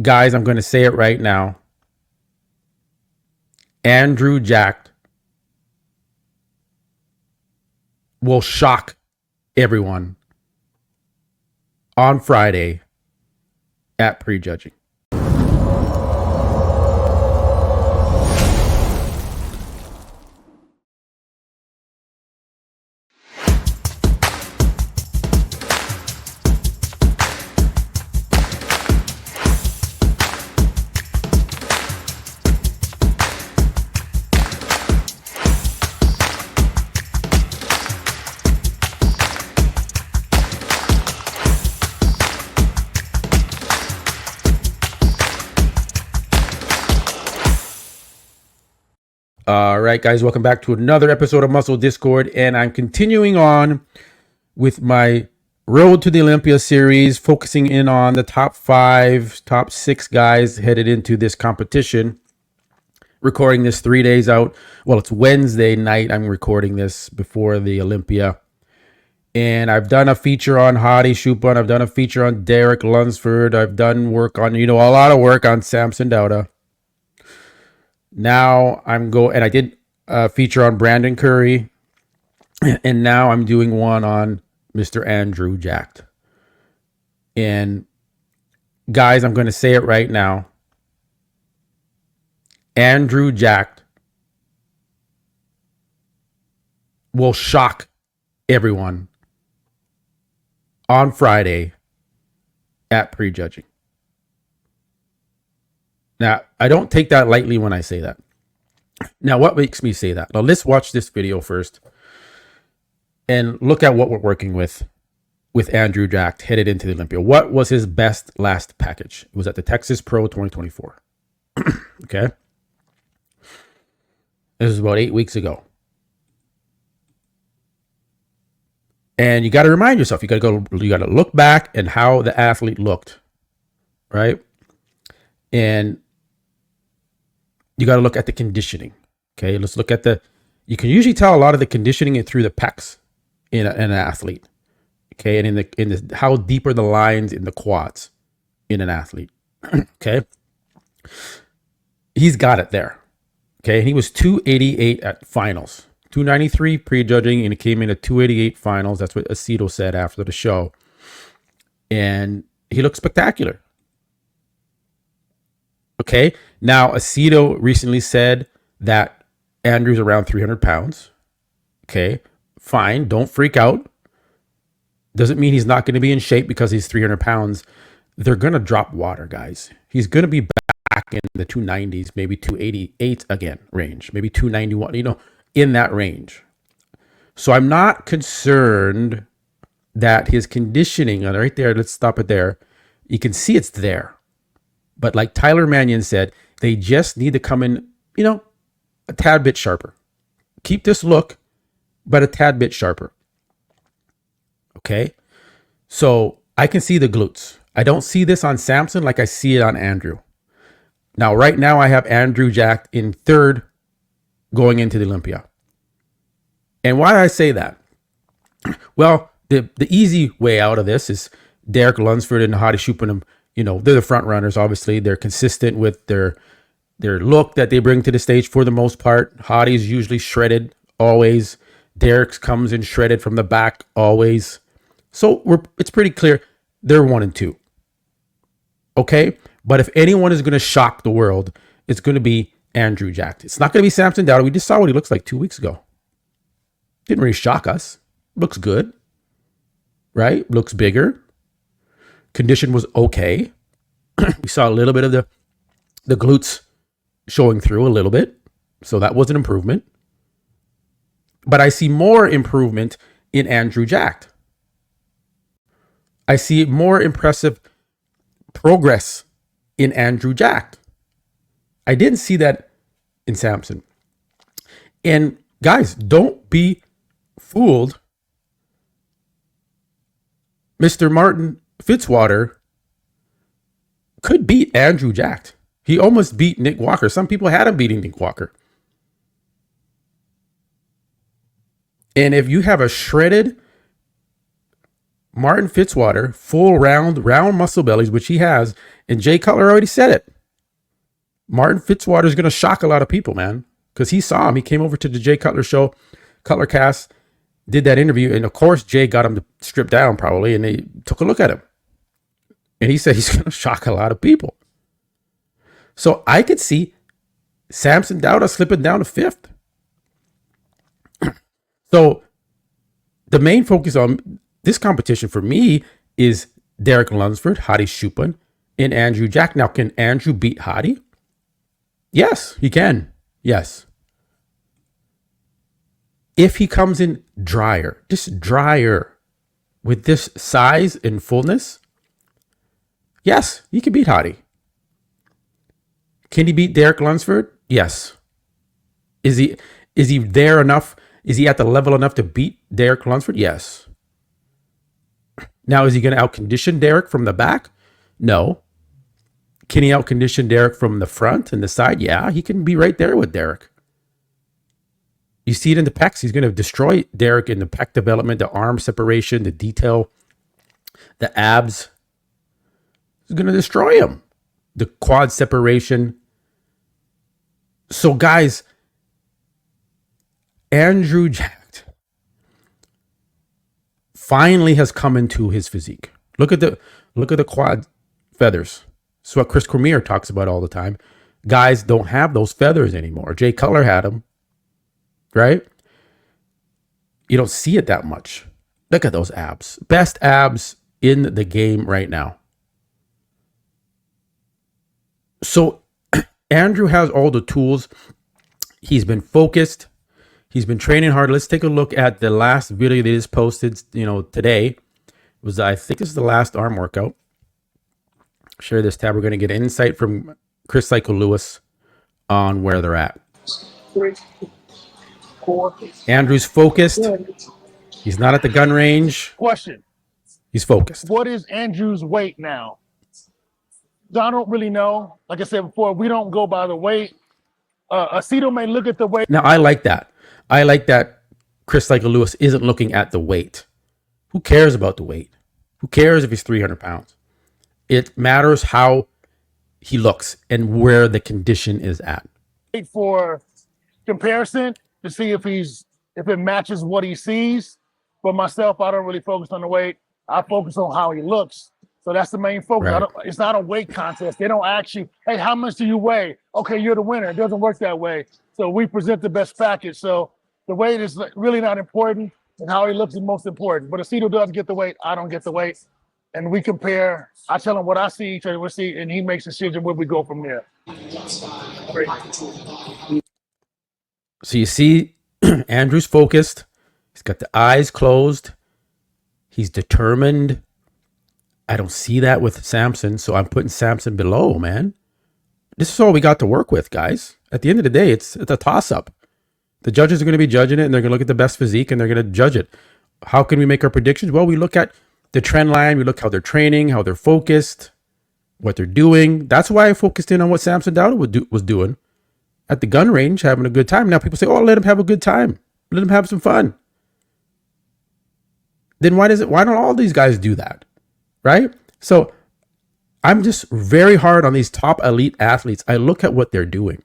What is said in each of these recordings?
Guys, I'm going to say it right now. Andrew Jacked will shock everyone on Friday at prejudging. All right, guys, welcome back to another episode of Muscle Discord, and I'm continuing on with my Road to the Olympia series, focusing in on the top 6 guys headed into this competition. Recording this 3 days out. Well, it's Wednesday night. I'm recording this before the Olympia. And I've done a feature on Hadi Choopan. I've done a feature on Derek Lunsford. I've done work on, a lot of work on Samson Dauda. Now and I did a feature on Brandon Curry, and now I'm doing one on Mr. Andrew Jacked. And guys, I'm going to say it right now. Andrew Jacked will shock everyone on Friday at prejudging. Now, I don't take that lightly when I say that. Now, what makes me say that? Now, let's watch this video first and look at what we're working with Andrew Jacked headed into the Olympia. What was his best last package? It was at the Texas Pro 2024. Okay. This was about 8 weeks ago. And you got to remind yourself, you got to look back and how the athlete looked, right? And you got to look at the conditioning. Okay, let's look at you can usually tell a lot of the conditioning through the pecs in an athlete. Okay, and in the how deep are the lines in the quads in an athlete. Okay, he's got it there. Okay, and he was 288 at finals, 293 prejudging, and it came in at 288 finals. That's what Aceto said after the show, and he looked spectacular. Okay, now Aceto recently said that Andrew's around 300 pounds. Okay, fine, don't freak out. Doesn't mean he's not going to be in shape because he's 300 pounds. They're going to drop water, guys. He's going to be back in the 290s, maybe 288 again range, maybe 291, in that range. So I'm not concerned that his conditioning, right there, let's stop it there. You can see it's there. But like Tyler Mannion said, they just need to come in, a tad bit sharper. Keep this look, but a tad bit sharper. Okay? So I can see the glutes. I don't see this on Samson like I see it on Andrew. Now, right now, I have Andrew Jacked in third going into the Olympia. And why do I say that? Well, the easy way out of this is Derek Lunsford and Hadi Choopan. They're the front runners. Obviously, they're consistent with their look that they bring to the stage for the most part. Hadi's usually shredded always. Derek's comes in shredded from the back always. So it's pretty clear they're 1 and 2. Okay, but if anyone is going to shock the world, it's going to be Andrew Jacked. It's not going to be Samson Dauda. We just saw what he looks like 2 weeks ago. Didn't really shock us. Looks good, right? Looks bigger. Condition was okay. We saw a little bit of the glutes showing through a little bit. So that was an improvement. But I see more improvement in Andrew Jacked. I see more impressive progress in Andrew Jacked. I didn't see that in Samson. And guys, don't be fooled. Mr. Martin Fitzwater could beat Andrew Jacked. He almost beat Nick Walker. Some people had him beating Nick Walker. And if you have a shredded Martin Fitzwater, full round muscle bellies, which he has, and Jay Cutler already said it. Martin Fitzwater is going to shock a lot of people, man, because he saw him. He came over to the Jay Cutler show, Cutler Cast, did that interview, and of course Jay got him to strip down probably, and they took a look at him. And he said he's going to shock a lot of people. So I could see Samson Dauda slipping down to 5th. So the main focus on this competition for me is Derek Lunsford, Hadi Choopan, and Andrew Jack. Now, can Andrew beat Hadi? Yes, he can. Yes. If he comes in drier, just drier, with this size and fullness, yes, he can beat Hadi. Can he beat Derek Lunsford? Yes. Is he there enough? Is he at the level enough to beat Derek Lunsford? Yes. Now, is he going to outcondition Derek from the back? No. Can he outcondition Derek from the front and the side? Yeah, he can be right there with Derek. You see it in the pecs. He's going to destroy Derek in the pec development, the arm separation, the detail, the abs. He's going to destroy him. The quad separation. So, guys, Andrew Jack finally has come into his physique. Look at the quad feathers. It's what Chris Cormier talks about all the time. Guys don't have those feathers anymore. Jay Cutler had them, right? You don't see it that much. Look at those abs. Best abs in the game right now. So Andrew has all the tools. He's been focused. He's been training hard. Let's take a look at the last video that is posted, today. It was, I think this is the last arm workout. Share this tab. We're going to get insight from Chris Psycho Lewis on where they're at. 3, 4. Andrew's focused. He's not at the gun range. Question. He's focused. What is Andrew's weight now? I don't really know. Like I said before, we don't go by the weight. Aceto may look at the weight. Now, I like that. I like that Chris Psycho Lewis isn't looking at the weight. Who cares about the weight? Who cares if he's 300 pounds? It matters how he looks and where the condition is at. For comparison to see if it matches what he sees. For myself, I don't really focus on the weight. I focus on how he looks. So that's the main focus. Right. It's not a weight contest. They don't ask you, hey, how much do you weigh? Okay, you're the winner. It doesn't work that way. So we present the best package. So the weight is really not important, and how he looks is most important. But Aceto does get the weight. I don't get the weight. And we compare. I tell him what I see, each other we see, and he makes a decision where we go from there. So you see, Andrew's focused. He's got the eyes closed. He's determined. I don't see that with Samson, so I'm putting Samson below, man. This is all we got to work with, guys. At the end of the day, it's a toss-up. The judges are going to be judging it, and they're going to look at the best physique, and they're going to judge it. How can we make our predictions? Well, we look at the trend line. We look how they're training, how they're focused, what they're doing. That's why I focused in on what Samson Dauda was doing at the gun range, having a good time. Now people say, oh, let him have a good time. Let him have some fun. Then why don't all these guys do that? Right? So I'm just very hard on these top elite athletes. I look at what they're doing.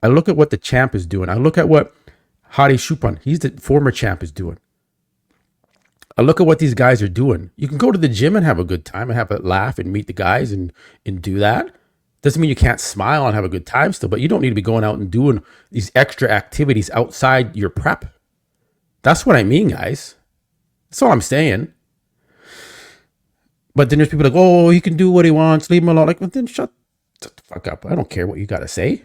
I look at what the champ is doing. I look at what Hadi Choopan, he's the former champ, is doing. I look at what these guys are doing. You can go to the gym and have a good time and have a laugh and meet the guys and do that. Doesn't mean you can't smile and have a good time still, but you don't need to be going out and doing these extra activities outside your prep. That's what I mean, guys. That's all I'm saying. But then there's people like, oh, he can do what he wants. Leave him alone. Like, well, then shut the fuck up. I don't care what you got to say.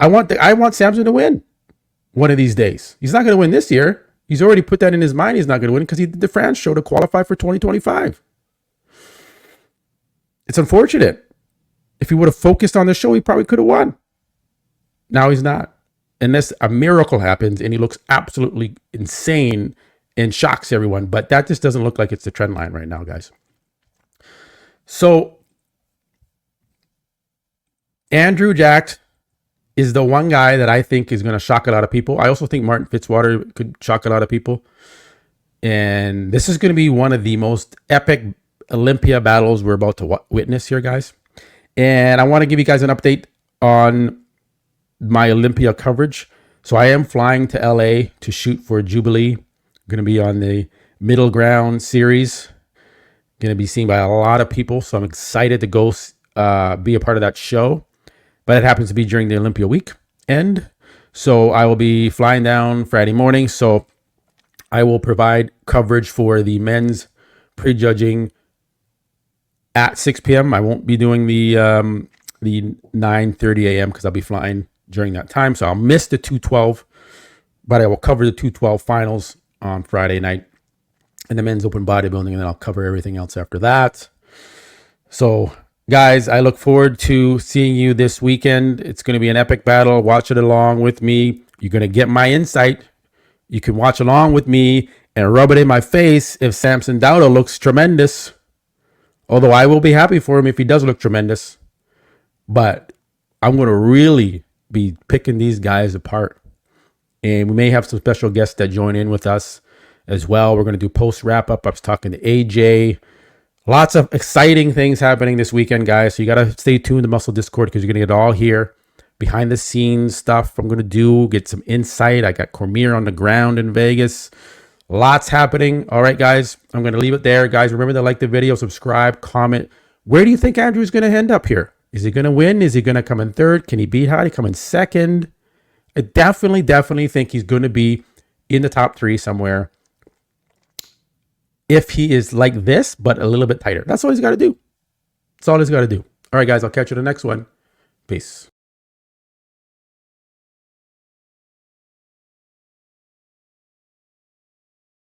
I want Samson to win one of these days. He's not going to win this year. He's already put that in his mind. He's not going to win because he did the France show to qualify for 2025. It's unfortunate. If he would have focused on the show, he probably could have won. Now he's not. Unless a miracle happens and he looks absolutely insane and shocks everyone. But that just doesn't look like it's the trend line right now, guys. So Andrew Jack is the one guy that I think is going to shock a lot of people. I also think Martin Fitzwater could shock a lot of people. And this is going to be one of the most epic Olympia battles we're about to witness here, guys. And I want to give you guys an update on my Olympia coverage. So I am flying to LA to shoot for Jubilee. I'm going to be on the Middle Ground series. Going to be seen by a lot of people. So I'm excited to go be a part of that show. But it happens to be during the Olympia weekend. So I will be flying down Friday morning. So I will provide coverage for the men's prejudging at 6 p.m. I won't be doing the 9:30 a.m. because I'll be flying during that time. So I'll miss the 212, but I will cover the 212 finals on Friday night and the men's open bodybuilding, and then I'll cover everything else after that. So, guys, I look forward to seeing you this weekend. It's going to be an epic battle. Watch it along with me. You're going to get my insight. You can watch along with me and rub it in my face if Samson Dauda looks tremendous. Although I will be happy for him if he does look tremendous. But I'm going to really be picking these guys apart. And we may have some special guests that join in with us as well. We're going to do post wrap-up. I was talking to AJ. Lots of exciting things happening this weekend, guys. So you got to stay tuned to Muscle Discord because you're going to get all here. Behind the scenes stuff I'm going to do. Get some insight. I got Cormier on the ground in Vegas. Lots happening. All right, guys. I'm going to leave it there. Guys, remember to like the video, subscribe, comment. Where do you think Andrew's going to end up here? Is he going to win? Is he going to come in third? Can he beat Heidi? Come in second? I definitely think he's going to be in the top 3 somewhere. If he is like this, but a little bit tighter. That's all he's got to do. That's all he's got to do. All right, guys. I'll catch you in the next one. Peace.